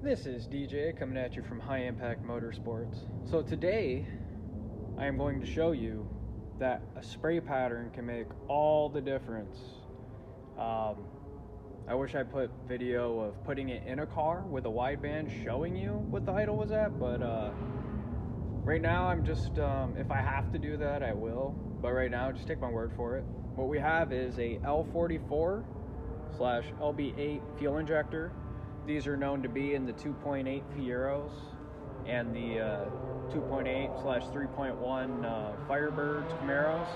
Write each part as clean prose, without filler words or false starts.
This is DJ coming at you from High Impact Motorsports. So today I am going to show you that a spray pattern can make all the difference. Um, I wish I put video of putting it in a car with a wideband showing you what the idle was at, but right now I'm just, if I have to do that, I will. But right now, just take my word for it. What we have is a L44 slash LB8 fuel injector. These are known to be in the 2.8 Fieros and the 2.8 slash 3.1 Firebirds Camaros.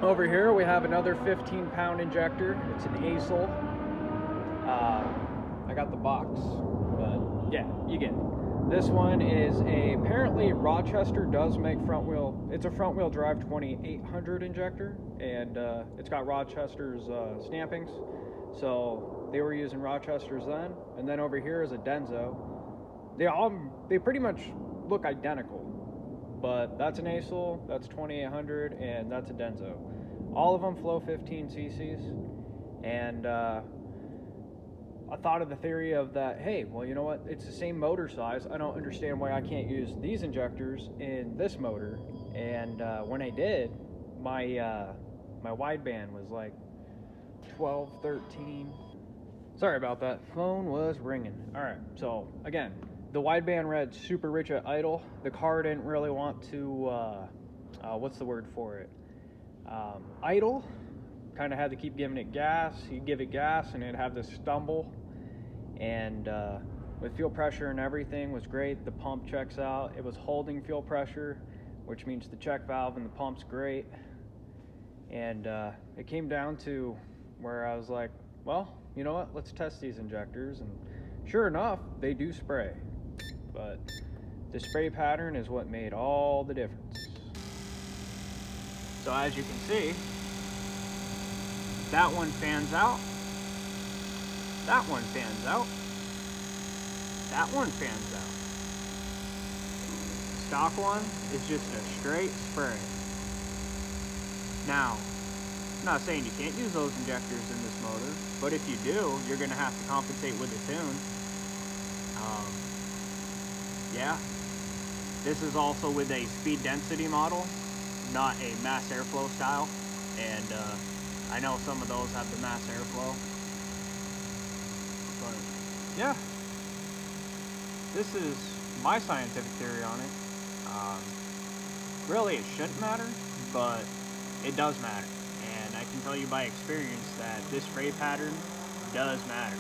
Over here we have another 15-pound injector. It's an ASIL. I got the box, but yeah, you get it. This one is apparently Rochester does make front wheel. It's a front wheel drive 2800 injector, and it's got Rochester's stampings. So they were using Rochester's then, and then over here is a Denso. They pretty much look identical, but that's an ASIL, that's 2800, and that's a Denso. All of them flow 15 cc's, and I thought of the theory of that, hey, well, you know what, it's the same motor size, I don't understand why I can't use these injectors in this motor. And when I did, my wideband was like 12, 13. Sorry about that, phone was ringing. All right, so again, the wideband read super rich at idle. The car didn't really want to, what's the word for it? Idle. Kind of had to keep giving it gas. You'd give it gas and it'd have this stumble. And with fuel pressure and everything was great. The pump checks out. It was holding fuel pressure, which means the check valve and the pump's great. And it came down to where I was like, well, you know what, let's test these injectors. And sure enough, they do spray. But the spray pattern is what made all the difference. So as you can see, that one fans out, that one fans out, that one fans out. Stock one is just a straight spray. Now, I'm not saying you can't use those injectors in this motor, but if you do, you're going to have to compensate with a tune. Yeah, this is also with a speed density model, not a mass airflow style, and I know some of those have the mass airflow, but yeah, this is my scientific theory on it. Really, it shouldn't matter, but it does matter. And I can tell you by experience that this spray pattern does matter.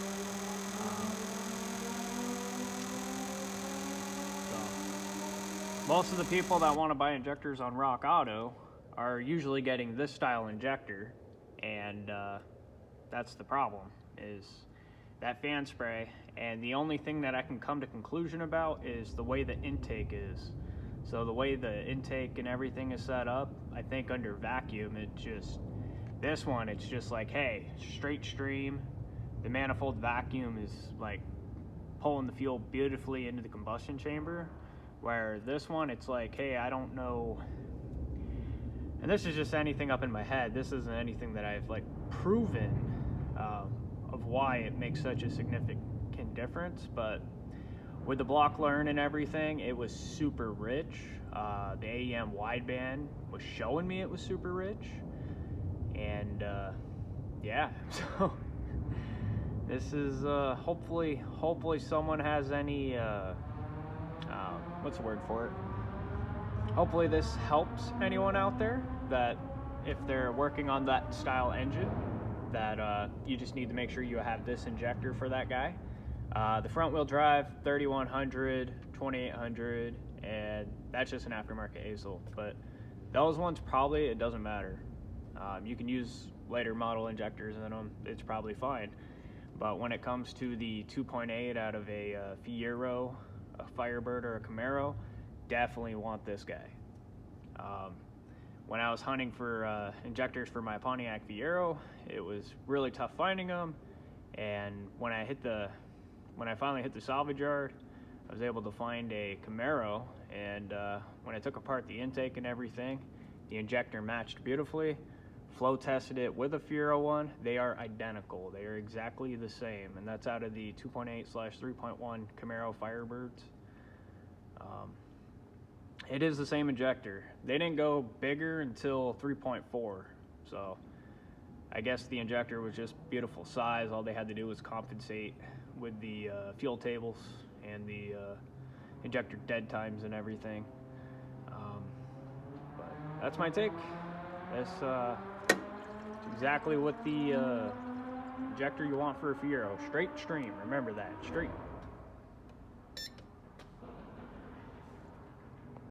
Most of the people that want to buy injectors on Rock Auto are usually getting this style injector, and that's the problem, is that fan spray. And the only thing that I can come to conclusion about is the way the intake is. So the way the intake and everything is set up, I think under vacuum, this one, it's just like, hey, straight stream. The manifold vacuum is like pulling the fuel beautifully into the combustion chamber, where this one, it's like, hey, I don't know. And this is just anything up in my head. This isn't anything that I've like proven of why it makes such a significant difference, but with the block learn and everything, it was super rich. The AEM wideband was showing me it was super rich. And yeah, so this is hopefully someone has any what's the word for it? Hopefully this helps anyone out there that if they're working on that style engine, that you just need to make sure you have this injector for that guy. The front wheel drive 3100, 2800, and that's just an aftermarket ASIL, but those ones probably, it doesn't matter. You can use later model injectors in them, it's probably fine. But when it comes to the 2.8 out of a Fiero, a Firebird, or a Camaro, definitely want this guy. When I was hunting for injectors for my Pontiac Fiero, it was really tough finding them. And when I finally hit the salvage yard, I was able to find a Camaro. And when I took apart the intake and everything, the injector matched beautifully. flow tested it with a Fiero one. They are identical. They are exactly the same, and that's out of the 2.8/3.1 Camaro Firebirds. It is the same injector. They didn't go bigger until 3.4, so I guess the injector was just beautiful size. All they had to do was compensate with the fuel tables and the injector dead times and everything. But that's my take. That's exactly what the injector you want for a Fiero. Straight stream. Remember that. Straight.